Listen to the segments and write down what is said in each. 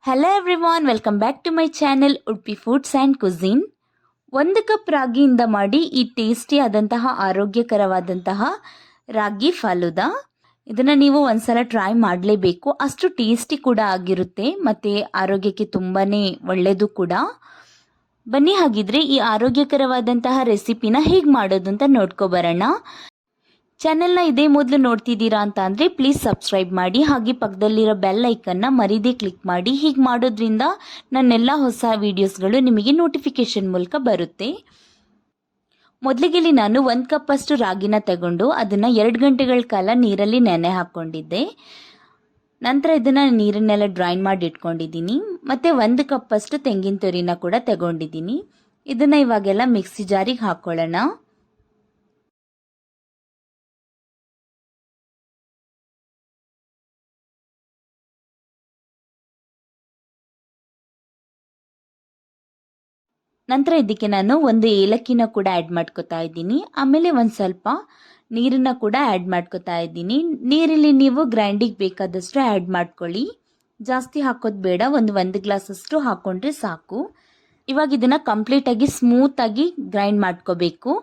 Hello everyone, welcome back to my channel Udupi foods and cuisine. 1 cup ರಾಗಿಯಿಂದ ಮಾಡಿ ಈ tasty ಆದಂತಹ ಆರೋಗ್ಯಕರವಾದಂತಹ ರಾಗಿ ಫಾಲುದಾ. ಇದನ್ನು ನೀವು ಒಂದ್ಸಲ ಟ್ರೈ ಮಾಡಲೇಬೇಕು. ಅಷ್ಟು ಟೇಸ್ಟಿ ಕೂಡ ಆಗಿರುತ್ತೆ ಮತ್ತು ಆರೋಗ್ಯಕ್ಕೆ ತುಂಬಾ ಒಳ್ಳೆಯದು ಕೂಡ. ಬನ್ನಿ ಹಾಗಿದ್ರೆ ಈ ಆರೋಗ್ಯಕರವಾದಂತಹ ರೆಸಿಪಿನ ಹೇಗೆ ಮಾಡೋದು ಅಂತ ನೋಡ್ಕೊಬರೋಣ. ಚಾನೆಲ್ನ ಇದೇ ಮೊದಲು ನೋಡ್ತಿದ್ದೀರಾ ಅಂತ ಅಂದರೆ ಪ್ಲೀಸ್ ಸಬ್ಸ್ಕ್ರೈಬ್ ಮಾಡಿ, ಹಾಗೆ ಪಕ್ಕದಲ್ಲಿರೋ ಬೆಲ್ ಐಕನ್ನ ಮರೀದೇ ಕ್ಲಿಕ್ ಮಾಡಿ. ಹೀಗೆ ಮಾಡೋದ್ರಿಂದ ನನ್ನೆಲ್ಲ ಹೊಸ ವಿಡಿಯೋಸ್ಗಳು ನಿಮಗೆ ನೋಟಿಫಿಕೇಶನ್ ಮೂಲಕ ಬರುತ್ತೆ. ಮೊದಲಿಗೆ ನಾನು 1 ಕಪ್ ಅಷ್ಟು ರಾಗಿನ ತಗೊಂಡು ಅದನ್ನು 2 ಗಂಟೆಗಳ ಕಾಲ ನೀರಲ್ಲಿ ನೆನೆ ಹಾಕ್ಕೊಂಡಿದ್ದೆ. ನಂತರ ಇದನ್ನು ನೀರನ್ನೆಲ್ಲ ಡ್ರೈನ್ ಮಾಡಿ ಇಟ್ಕೊಂಡಿದ್ದೀನಿ. ಮತ್ತು 1 ಕಪ್ ಅಷ್ಟು ತೆಂಗಿನ ತುರಿನ ಕೂಡ ತಗೊಂಡಿದ್ದೀನಿ. ಇದನ್ನು ಇವಾಗೆಲ್ಲ ಮಿಕ್ಸಿ ಜಾರಿಗೆ ಹಾಕ್ಕೊಳ್ಳೋಣ. ನಂತರ ಇದಕ್ಕೆ ನಾನು 1 ಏಲಕ್ಕಿನ ಕೂಡ ಆ್ಯಡ್ ಮಾಡ್ಕೊತಾ ಇದ್ದೀನಿ. ಆಮೇಲೆ ಒಂದು ಸ್ವಲ್ಪ ನೀರನ್ನು ಕೂಡ ಆ್ಯಡ್ ಮಾಡ್ಕೊತಾ ಇದ್ದೀನಿ. ನೀರಲ್ಲಿ ನೀವು ಗ್ರೈಂಡಿಗೆ ಬೇಕಾದಷ್ಟು ಆ್ಯಡ್ ಮಾಡ್ಕೊಳ್ಳಿ, ಜಾಸ್ತಿ ಹಾಕೋದು ಬೇಡ. ಒಂದು ಗ್ಲಾಸ್ ಅಷ್ಟು ಹಾಕ್ಕೊಂಡ್ರೆ ಸಾಕು. ಇವಾಗ ಇದನ್ನು ಕಂಪ್ಲೀಟಾಗಿ ಸ್ಮೂತಾಗಿ ಗ್ರೈಂಡ್ ಮಾಡ್ಕೋಬೇಕು.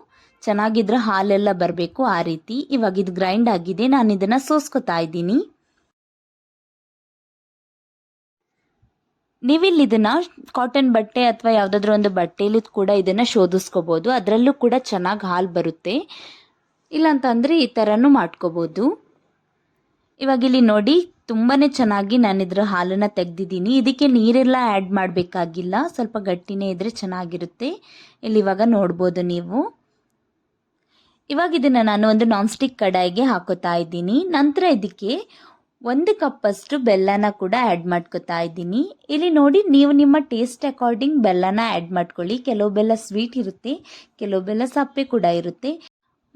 ಚೆನ್ನಾಗಿದ್ರೆ ಹಾಲೆಲ್ಲ ಬರಬೇಕು, ಆ ರೀತಿ. ಇವಾಗ ಇದು ಗ್ರೈಂಡ್ ಆಗಿದೆ, ನಾನು ಇದನ್ನು ಸೋಸ್ಕೊತಾ ಇದ್ದೀನಿ. ನೀವಿಲ್ಲಿ ಇದನ್ನ ಕಾಟನ್ ಬಟ್ಟೆ ಅಥವಾ ಯಾವುದಾದ್ರೂ ಒಂದು ಬಟ್ಟೆಯಲ್ಲಿ ಕೂಡ ಇದನ್ನು ಶೋಧಿಸ್ಕೋಬೋದು. ಅದರಲ್ಲೂ ಕೂಡ ಚೆನ್ನಾಗಿ ಹಾಲು ಬರುತ್ತೆ. ಇಲ್ಲಾಂತಂದರೆ ಈ ಥರನೂ ಮಾಡ್ಕೋಬೋದು. ಇವಾಗ ಇಲ್ಲಿ ನೋಡಿ, ತುಂಬಾ ಚೆನ್ನಾಗಿ ನಾನು ಇದರ ಹಾಲನ್ನು ತೆಗೆದಿದ್ದೀನಿ. ಇದಕ್ಕೆ ನೀರೆಲ್ಲ ಆ್ಯಡ್ ಮಾಡಬೇಕಾಗಿಲ್ಲ, ಸ್ವಲ್ಪ ಗಟ್ಟಿನೇ ಇದ್ದರೆ ಚೆನ್ನಾಗಿರುತ್ತೆ. ಇಲ್ಲಿ ಇವಾಗ ನೋಡ್ಬೋದು ನೀವು. ಇವಾಗ ಇದನ್ನು ನಾನು ಒಂದು ನಾನ್ ಸ್ಟಿಕ್ ಕಡಾಯಿಗೆ ಹಾಕೋತಾ ಇದ್ದೀನಿ. ನಂತರ ಇದಕ್ಕೆ 1 ಕಪ್ ಅಷ್ಟು ಬೆಲ್ಲನ ಕೂಡ ಆ್ಯಡ್ ಮಾಡ್ಕೊತಾ ಇದ್ದೀನಿ. ಇಲ್ಲಿ ನೋಡಿ, ನೀವು ನಿಮ್ಮ ಟೇಸ್ಟ್ ಅಕಾರ್ಡಿಂಗ್ ಬೆಲ್ಲನ ಆ್ಯಡ್ ಮಾಡ್ಕೊಳ್ಳಿ. ಕೆಲವು ಬೆಲ್ಲ ಸ್ವೀಟ್ ಇರುತ್ತೆ, ಕೆಲವು ಬೆಲ್ಲ ಸಪ್ಪೆ ಕೂಡ ಇರುತ್ತೆ.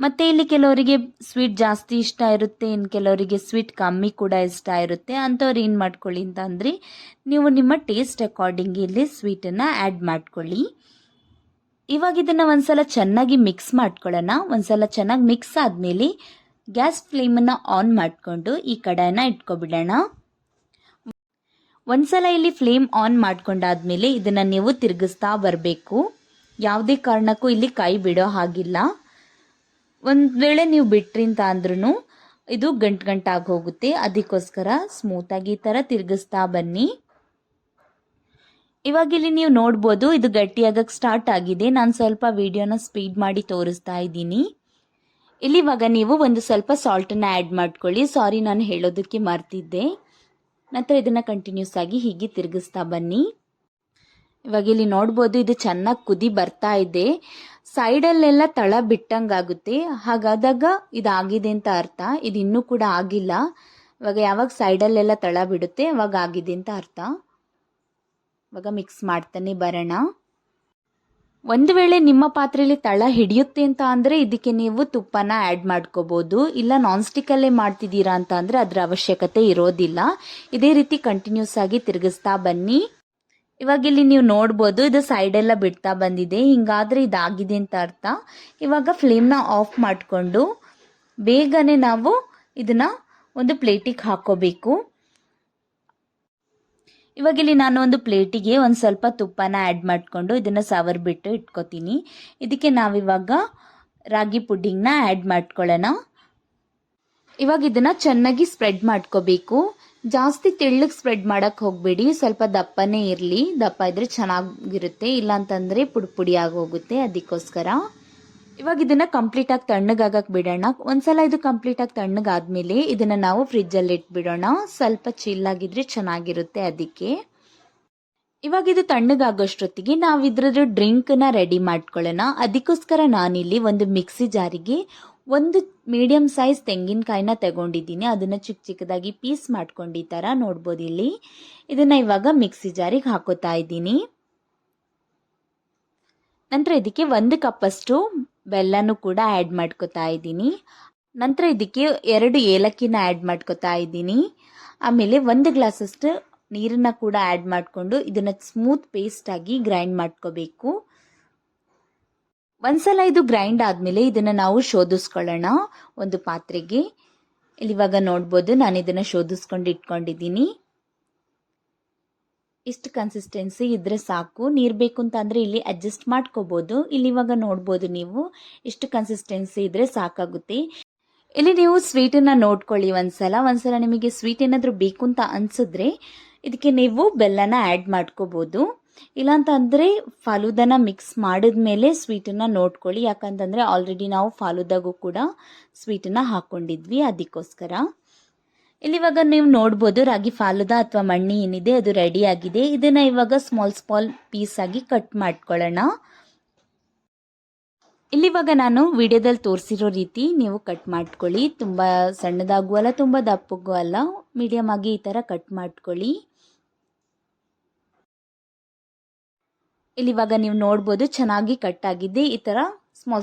ಮತ್ತು ಇಲ್ಲಿ ಕೆಲವರಿಗೆ ಸ್ವೀಟ್ ಜಾಸ್ತಿ ಇಷ್ಟ ಇರುತ್ತೆ, ಇನ್ನು ಕೆಲವರಿಗೆ ಸ್ವೀಟ್ ಕಮ್ಮಿ ಕೂಡ ಇಷ್ಟ ಇರುತ್ತೆ. ಅಂಥವ್ರು ಏನು ಮಾಡ್ಕೊಳ್ಳಿ ಅಂತಂದರೆ, ನೀವು ನಿಮ್ಮ ಟೇಸ್ಟ್ ಅಕಾರ್ಡಿಂಗ್ ಇಲ್ಲಿ ಸ್ವೀಟನ್ನು ಆ್ಯಡ್ ಮಾಡ್ಕೊಳ್ಳಿ. ಇವಾಗ ಇದನ್ನು ಒಂದ್ಸಲ ಚೆನ್ನಾಗಿ ಮಿಕ್ಸ್ ಮಾಡ್ಕೊಳ್ಳೋಣ. ಒಂದ್ಸಲ ಚೆನ್ನಾಗಿ ಮಿಕ್ಸ್ ಆದಮೇಲೆ ಗ್ಯಾಸ್ ಫ್ಲೇಮನ್ನು ಆನ್ ಮಾಡಿಕೊಂಡು ಈ ಕಡಾಯಿನ ಇಟ್ಕೊಬಿಡೋಣ. ಒಂದ್ಸಲ ಇಲ್ಲಿ ಫ್ಲೇಮ್ ಆನ್ ಮಾಡ್ಕೊಂಡಾದ್ಮೇಲೆ ಇದನ್ನು ನೀವು ತಿರುಗಿಸ್ತಾ ಬರಬೇಕು. ಯಾವುದೇ ಕಾರಣಕ್ಕೂ ಇಲ್ಲಿ ಕೈ ಬಿಡೋ ಹಾಗಿಲ್ಲ. ಒಂದು ವೇಳೆ ನೀವು ಬಿಟ್ರಿ ಅಂತ ಅಂದ್ರೂ ಇದು ಗಂಟಾಗಿ ಹೋಗುತ್ತೆ. ಅದಕ್ಕೋಸ್ಕರ ಸ್ಮೂತಾಗಿ ಈ ಥರ ತಿರುಗಿಸ್ತಾ ಬನ್ನಿ. ಇವಾಗ ಇಲ್ಲಿ ನೀವು ನೋಡ್ಬೋದು, ಇದು ಗಟ್ಟಿಯಾಗಕ್ಕೆ ಸ್ಟಾರ್ಟ್ ಆಗಿದೆ. ನಾನು ಸ್ವಲ್ಪ ವಿಡಿಯೋನ ಸ್ಪೀಡ್ ಮಾಡಿ ತೋರಿಸ್ತಾ ಇದ್ದೀನಿ. ಇಲ್ಲಿ ಇವಾಗ ನೀವು ಒಂದು ಸ್ವಲ್ಪ ಸಾಲ್ಟನ್ನು ಆ್ಯಡ್ ಮಾಡ್ಕೊಳ್ಳಿ. ಸಾರಿ, ನಾನು ಹೇಳೋದಕ್ಕೆ ಮರ್ತಿದ್ದೆ. ನಂತರ ಇದನ್ನು ಕಂಟಿನ್ಯೂಸ್ ಆಗಿ ಹೀಗೆ ತಿರುಗಿಸ್ತಾ ಬನ್ನಿ. ಇವಾಗ ಇಲ್ಲಿ ನೋಡ್ಬೋದು, ಇದು ಚೆನ್ನಾಗಿ ಕುದಿ ಬರ್ತಾ ಇದೆ. ಸೈಡಲ್ಲೆಲ್ಲ ತಳ ಬಿಟ್ಟಂಗಾಗುತ್ತೆ. ಹಾಗಾದಾಗ ಇದಾಗಿದೆ ಅಂತ ಅರ್ಥ. ಇದು ಇನ್ನೂ ಕೂಡ ಆಗಿಲ್ಲ. ಇವಾಗ ಯಾವಾಗ ಸೈಡಲ್ಲೆಲ್ಲ ತಳ ಬಿಡುತ್ತೆ ಅವಾಗ ಆಗಿದೆ ಅಂತ ಅರ್ಥ. ಇವಾಗ ಮಿಕ್ಸ್ ಮಾಡ್ತಾನೆ ಬರೋಣ. ಒಂದು ವೇಳೆ ನಿಮ್ಮ ಪಾತ್ರೆಯಲ್ಲಿ ತಳ ಹಿಡಿಯುತ್ತೆ ಅಂತ ಅಂದರೆ ಇದಕ್ಕೆ ನೀವು ತುಪ್ಪನ ಆ್ಯಡ್ ಮಾಡ್ಕೋಬೋದು. ಇಲ್ಲ ನಾನ್ ಸ್ಟಿಕ್ಕಲ್ಲೇ ಮಾಡ್ತಿದ್ದೀರಾ ಅಂತ ಅಂದರೆ ಅದರ ಅವಶ್ಯಕತೆ ಇರೋದಿಲ್ಲ. ಇದೇ ರೀತಿ ಕಂಟಿನ್ಯೂಸ್ ಆಗಿ ತಿರುಗಿಸ್ತಾ ಬನ್ನಿ. ಇವಾಗ ಇಲ್ಲಿ ನೀವು ನೋಡ್ಬೋದು, ಇದು ಸೈಡೆಲ್ಲ ಬಿಡ್ತಾ ಬಂದಿದೆ. ಹಿಂಗಾದರೆ ಇದಾಗಿದೆ ಅಂತ ಅರ್ಥ. ಇವಾಗ ಫ್ಲೇಮ್ನ ಆಫ್ ಮಾಡಿಕೊಂಡು ಬೇಗನೆ ನಾವು ಇದನ್ನು ಒಂದು ಪ್ಲೇಟಿಗೆ ಹಾಕೋಬೇಕು. ಇವಾಗ ಇಲ್ಲಿ ನಾನು ಒಂದು ಪ್ಲೇಟಿಗೆ ಒಂದು ಸ್ವಲ್ಪ ತುಪ್ಪನ ಆ್ಯಡ್ ಮಾಡಿಕೊಂಡು ಇದನ್ನು ಸವರ್ಬಿಟ್ಟು ಇಟ್ಕೋತೀನಿ. ಇದಕ್ಕೆ ನಾವಿವಾಗ ರಾಗಿ ಪುಡ್ಡಿಂಗ್ನ ಆ್ಯಡ್ ಮಾಡ್ಕೊಳ್ಳೋಣ. ಇವಾಗ ಇದನ್ನು ಚೆನ್ನಾಗಿ ಸ್ಪ್ರೆಡ್ ಮಾಡ್ಕೋಬೇಕು. ಜಾಸ್ತಿ ತೆಳ್ಳಗೆ ಸ್ಪ್ರೆಡ್ ಮಾಡೋಕ್ಕೆ ಹೋಗಬೇಡಿ, ಸ್ವಲ್ಪ ದಪ್ಪನೇ ಇರಲಿ. ದಪ್ಪ ಇದ್ದರೆ ಚೆನ್ನಾಗಿರುತ್ತೆ, ಇಲ್ಲಾಂತಂದರೆ ಪುಡಿ ಆಗೋಗುತ್ತೆ. ಅದಕ್ಕೋಸ್ಕರ ಇವಾಗ ಇದನ್ನು ಕಂಪ್ಲೀಟಾಗಿ ತಣ್ಣಗಾಗಕ್ಕೆ ಬಿಡೋಣ. ಒಂದ್ಸಲ ಇದು ಕಂಪ್ಲೀಟಾಗಿ ತಣ್ಣಗಾದ್ಮೇಲೆ ಇದನ್ನು ನಾವು ಫ್ರಿಜ್ಜಲ್ಲಿ ಇಟ್ಬಿಡೋಣ. ಸ್ವಲ್ಪ ಚಿಲ್ಲಾಗಿದ್ರೆ ಚೆನ್ನಾಗಿರುತ್ತೆ. ಅದಕ್ಕೆ ಇವಾಗ ಇದು ತಣ್ಣಗಾಗೋಷ್ಟೊತ್ತಿಗೆ ನಾವು ಇದ್ರದ್ದು ಡ್ರಿಂಕ್ನ ರೆಡಿ ಮಾಡ್ಕೊಳ್ಳೋಣ. ಅದಕ್ಕೋಸ್ಕರ ನಾನಿಲ್ಲಿ ಒಂದು ಮಿಕ್ಸಿ ಜಾರಿಗೆ ಒಂದು ಮೀಡಿಯಮ್ ಸೈಜ್ ತೆಂಗಿನಕಾಯಿನ ತಗೊಂಡಿದ್ದೀನಿ. ಅದನ್ನು ಚಿಕ್ಕದಾಗಿ ಪೀಸ್ ಮಾಡ್ಕೊಂಡು ಈ ಥರ ನೋಡ್ಬೋದು ಇಲ್ಲಿ. ಇದನ್ನು ಇವಾಗ ಮಿಕ್ಸಿ ಜಾರಿಗೆ ಹಾಕೋತಾ ಇದ್ದೀನಿ. ನಂತರ ಇದಕ್ಕೆ 1 ಕಪ್ ಅಷ್ಟು ಬೆಲ್ಲನೂ ಕೂಡ ಆ್ಯಡ್ ಮಾಡ್ಕೊತಾ ಇದ್ದೀನಿ. ನಂತರ ಇದಕ್ಕೆ 2 ಏಲಕ್ಕಿನ ಆ್ಯಡ್ ಮಾಡ್ಕೊತಾ ಇದ್ದೀನಿ. ಆಮೇಲೆ 1 ಗ್ಲಾಸ್ ಅಷ್ಟು ನೀರನ್ನು ಕೂಡ ಆ್ಯಡ್ ಮಾಡಿಕೊಂಡು ಇದನ್ನು ಸ್ಮೂತ್ ಪೇಸ್ಟಾಗಿ ಗ್ರೈಂಡ್ ಮಾಡ್ಕೋಬೇಕು. ಒಂದ್ಸಲ ಇದು ಗ್ರೈಂಡ್ ಆದಮೇಲೆ ಇದನ್ನು ನಾವು ಶೋಧಿಸ್ಕೊಳ್ಳೋಣ ಒಂದು ಪಾತ್ರೆಗೆ. ಇಲ್ಲಿ ಇವಾಗ ನೋಡ್ಬೋದು, ನಾನು ಇದನ್ನು ಶೋಧಿಸ್ಕೊಂಡು ಇಟ್ಕೊಂಡಿದ್ದೀನಿ. ಇಷ್ಟು ಕನ್ಸಿಸ್ಟೆನ್ಸಿ ಇದ್ರೆ ಸಾಕು. ನೀರು ಬೇಕು ಅಂತ ಅಂದರೆ ಇಲ್ಲಿ ಅಡ್ಜಸ್ಟ್ ಮಾಡ್ಕೋಬೋದು. ಇಲ್ಲಿ ಇವಾಗ ನೋಡ್ಬೋದು ನೀವು, ಇಷ್ಟು ಕನ್ಸಿಸ್ಟೆನ್ಸಿ ಇದ್ರೆ ಸಾಕಾಗುತ್ತೆ. ಇಲ್ಲಿ ನೀವು ಸ್ವೀಟನ್ನು ನೋಡ್ಕೊಳ್ಳಿ ಒಂದ್ಸಲ ನಿಮಗೆ ಸ್ವೀಟ್ ಏನಾದರೂ ಬೇಕು ಅಂತ ಅನ್ಸಿದ್ರೆ ಇದಕ್ಕೆ ನೀವು ಬೆಲ್ಲನ ಆ್ಯಡ್ ಮಾಡ್ಕೋಬೋದು. ಇಲ್ಲಾಂತ ಅಂದರೆ ಫಾಲೂದನ ಮಿಕ್ಸ್ ಮಾಡಿದ್ಮೇಲೆ ಸ್ವೀಟನ್ನು ನೋಡ್ಕೊಳ್ಳಿ. ಯಾಕಂತಂದರೆ ಆಲ್ರೆಡಿ ನಾವು ಫಾಲೂದಾಗೂ ಕೂಡ ಸ್ವೀಟನ್ನು ಹಾಕ್ಕೊಂಡಿದ್ವಿ, ಅದಕ್ಕೋಸ್ಕರ. ಇಲ್ಲಿವಾಗ ನೀವು ನೋಡ್ಬೋದು ರಾಗಿ ಫಾಲೂದಾ ಅಥವಾ ಮಣ್ಣಿ ಏನಿದೆ ಅದು ರೆಡಿ ಆಗಿದೆ. ಇದನ್ನು ಇವಾಗ ಸ್ಮಾಲ್ ಪೀಸ್ ಆಗಿ ಕಟ್ ಮಾಡ್ಕೊಳ್ಳೋಣ. ಇಲ್ಲಿವಾಗ ನಾನು ವಿಡಿಯೋದಲ್ಲಿ ತೋರಿಸಿರೋ ರೀತಿ ನೀವು ಕಟ್ ಮಾಡ್ಕೊಳ್ಳಿ. ತುಂಬ ಸಣ್ಣದಾಗೂ ಅಲ್ಲ, ತುಂಬ ದಪ್ಪಗೂ ಅಲ್ಲ, ಮೀಡಿಯಮ್ ಆಗಿ ಈ ಥರ ಕಟ್ ಮಾಡ್ಕೊಳ್ಳಿ. ಇಲ್ಲಿವಾಗ ನೀವು ನೋಡ್ಬೋದು ಚೆನ್ನಾಗಿ ಕಟ್ ಆಗಿದೆ. ಈ ಥರ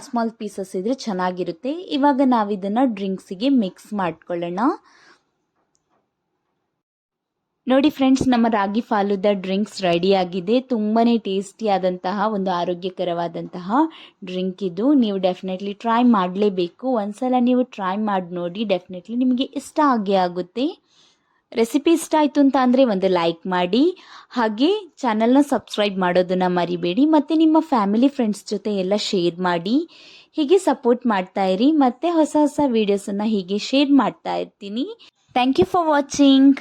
ಸ್ಮಾಲ್ ಪೀಸಸ್ ಇದ್ರೆ ಚೆನ್ನಾಗಿರುತ್ತೆ. ಇವಾಗ ನಾವು ಇದನ್ನು ಡ್ರಿಂಕ್ಸಿಗೆ ಮಿಕ್ಸ್ ಮಾಡ್ಕೊಳ್ಳೋಣ. ನೋಡಿ ಫ್ರೆಂಡ್ಸ್, ನಮ್ಮ ರಾಗಿ ಫಾಲೂದಾ ಡ್ರಿಂಕ್ಸ್ ರೆಡಿ ಆಗಿದೆ. ತುಂಬಾ ಟೇಸ್ಟಿ ಆದಂತಹ ಒಂದು ಆರೋಗ್ಯಕರವಾದಂತಹ ಡ್ರಿಂಕ್ ಇದು. ನೀವು ಡೆಫಿನೆಟ್ಲಿ ಟ್ರೈ ಮಾಡಲೇಬೇಕು. ಒಂದ್ಸಲ ನೀವು ಟ್ರೈ ಮಾಡಿ ನೋಡಿ, ಡೆಫಿನೆಟ್ಲಿ ನಿಮಗೆ ಇಷ್ಟ ಆಗೇ ಆಗುತ್ತೆ. ರೆಸಿಪಿ ಇಷ್ಟ ಆಯಿತು ಅಂತ ಅಂದರೆ ಒಂದು ಲೈಕ್ ಮಾಡಿ, ಹಾಗೆ ಚಾನಲ್ನ ಸಬ್ಸ್ಕ್ರೈಬ್ ಮಾಡೋದನ್ನು ಮರಿಬೇಡಿ. ಮತ್ತು ನಿಮ್ಮ ಫ್ಯಾಮಿಲಿ ಫ್ರೆಂಡ್ಸ್ ಜೊತೆ ಎಲ್ಲ ಶೇರ್ ಮಾಡಿ. ಹೀಗೆ ಸಪೋರ್ಟ್ ಮಾಡ್ತಾ ಇರಿ. ಮತ್ತು ಹೊಸ ವೀಡಿಯೋಸನ್ನು ಹೀಗೆ ಶೇರ್ ಮಾಡ್ತಾ ಇರ್ತೀನಿ. Thank you for watching.